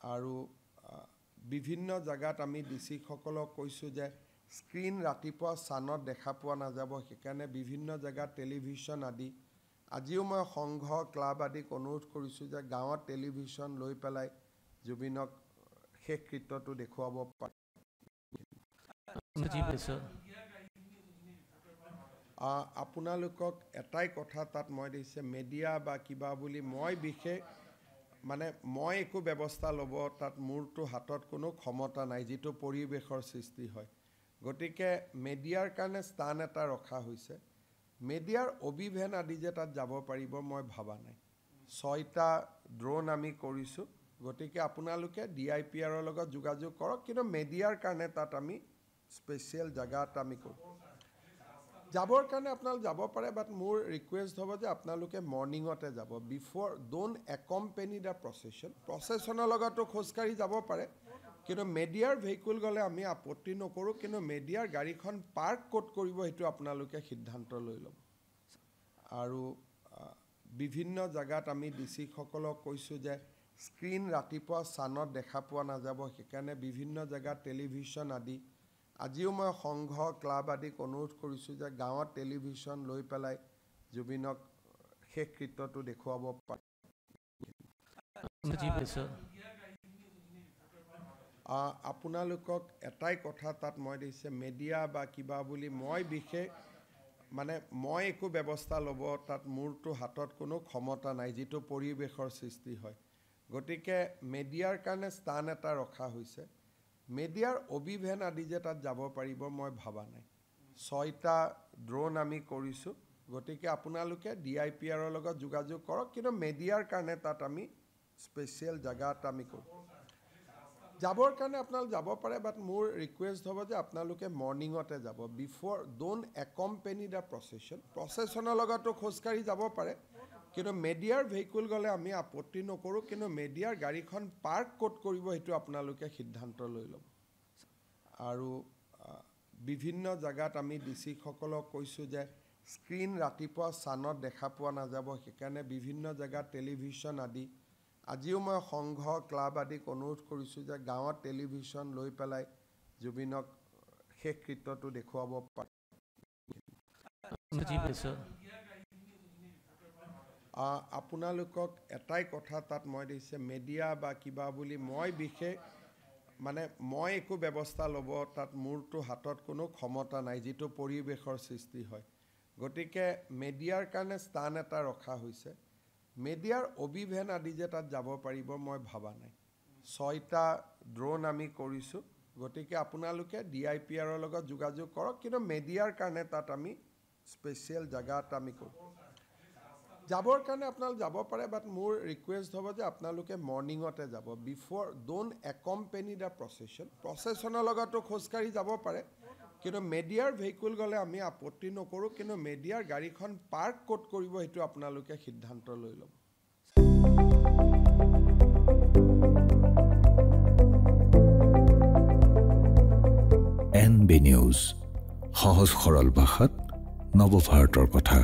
আৰু বিভিন্ন জায়গাত আমি ডিসি সকলক কৈছো যে স্ক্ৰিন ৰাতিপুৱা সানত দেখা পোৱা নাযাব সেইকাৰণে বিভিন্ন জায়গাত টেলিভিশন আদি আজিও মই সংঘ ক্লাব আদিক অনুৰোধ কৰিছো যে গাঁৱত টেলিভিশন লৈ পেলাই জুবিনক শেষ কৃত্যটো দেখুৱাব পাৰে আপোনালোকক এটাই কথা তাত মই দিছে মিডিয়া বা কিবা বুলি মই বিশেষ মানে মই একো ব্যৱস্থা লব তাত মূৰটো হাতত কোনো ক্ষমতা নাই যেটো পৰিবেশৰ সৃষ্টি হয় গতিকে মিডিয়াৰ কাৰণে স্থান এটা ৰখা হৈছে মিডিয়াৰ অভিভেন আদি যে তাত যাব পাৰিব মই ভাবা নাই 6টা ড্ৰোন আমি কৰিছো গতিকে আপোনালোকে ডিআইপিআৰ ৰ লগত যোগাযোগ কৰক কিন্তু মিডিয়াৰ কাৰণে তাত আমি স্পেশাল জায়গাত আমি কৰো যাবৰ কাৰণে আপোনাল যাব পাৰে বাট মোৰ ৰিকুৱেষ্ট হ'ব যে আপোনালোকে মৰ্নিংতে যাব বিফৰ ডোন্ট একম্পেনি দা প্ৰসেছনৰ লগতো খোজকাঢ়ি যাব পাৰে কিন্তু মিডিয়াৰ ভেহিকল গলে আমি আপত্তি নকৰো কিন্তু মিডিয়াৰ গাড়ীখন পাৰ্ক কোড কৰিব হেতু আপোনালোকে সিদ্ধান্ত লৈ লব আৰু বিভিন্ন জায়গাত আমি ডিসি সকলক কৈছো যে স্ক্ৰিন ৰাতিপুৱা সানত দেখা পোৱা নাযাব সেইকাৰণে বিভিন্ন জায়গাত টেলিভিশন আদি আজিও মই সংঘ ক্লাব আদিক অনুৰোধ কৰিছো যে গাঁৱত টেলিভিশন লৈ পেলাই জুবিনক শেষ কৃত্যটো দেখুৱাব পাৰে আপোনালোকক এটাই কথা তাত মই দিছে মিডিয়া বা কিবা বুলি মই বিশেষ মানে মই একো ব্যৱস্থা লব তাত মূৰটো হাতত কোনো ক্ষমতা নাই যেটো পৰিবেশৰ সৃষ্টি হয় গতিকে মিডিয়াৰ কাৰণে স্থান এটা ৰখা হৈছে মিডিয়াৰ অভিভেন আদি যে তাত যাব পাৰিব মই ভাবা নাই 6টা ড্ৰোন আমি কৰিছো গতিকে আপোনালোকে ডিআইপিআৰ ৰ লগত যোগাযোগ কৰক কিন্তু মিডিয়াৰ কাৰণে তাত আমি স্পেশাল জায়গাত আমি কৰো যাবৰ কাৰণে আপোনাল যাব পাৰে বাট মোৰ ৰিকুৱেষ্ট হ'ব যে আপোনালোকে মৰ্নিংতে যাব বিফৰ ডোন্ট একম্পেনি দা প্ৰসেছনৰ লগতো খোজকাঢ়ি যাব পাৰে কিন্তু মিডিয়াৰ ভেহিকল গলে আমি আপত্তি নকৰো কিন্তু মিডিয়াৰ গাড়ীখন পাৰ্ক কোড কৰিব হেতু আপোনালোকে সিদ্ধান্ত লৈ লব আৰু বিভিন্ন জায়গাত আমি ডিসি সকলক কৈছো যে স্ক্ৰিন ৰাতিপুৱা সানত দেখা পোৱা নাযাব সেইকাৰণে বিভিন্ন জায়গাত টেলিভিশন আদি আজিও মই সংঘ ক্লাব আদিক অনুৰোধ কৰিছো যে গাঁৱত টেলিভিশন লৈ পেলাই জুবিনক শেষ কৃত্যটো দেখুৱাব পাৰে আপোনালোকক এটাই কথা তাত মই দিছে মিডিয়া বা কিবা বুলি মই বিশেষ মানে মই একো ব্যৱস্থা লব তাত মূৰটো হাতত কোনো ক্ষমতা নাই যেটো পৰিবেশৰ সৃষ্টি হয় গতিকে মিডিয়াৰ কাৰণে স্থান এটা ৰখা হৈছে মিডিয়াৰ অভিভেন আদি যে তাত যাব পাৰিব মই ভাবা নাই 6টা ড্ৰোন আমি কৰিছো গতিকে আপোনালোকে ডিআইপিআৰ ৰ লগত যোগাযোগ কৰক কিন্তু মিডিয়াৰ কাৰণে তাত আমি স্পেশাল জায়গাত আমি কৰো যাবৰ কাৰণে আপোনাল যাব পাৰে বাট মোৰ ৰিকুৱেষ্ট হ'ব যে আপোনালোকে মৰ্নিংতে যাব বিফৰ ডোন্ট একম্পেনি দা প্ৰসেছনৰ লগতো খোজকাঢ়ি যাব পাৰে কিন্তু মিডিয়াৰ ভেহিকল গলে আমি আপত্তি নকৰো কিন্তু মিডিয়াৰ গাড়ীখন পাৰ্ক কোড কৰিব হেতু আপোনালোকে সিদ্ধান্ত লৈ লব NB নিউজ সহজ সৰল ভাষাত নৱভাৰতৰ কথা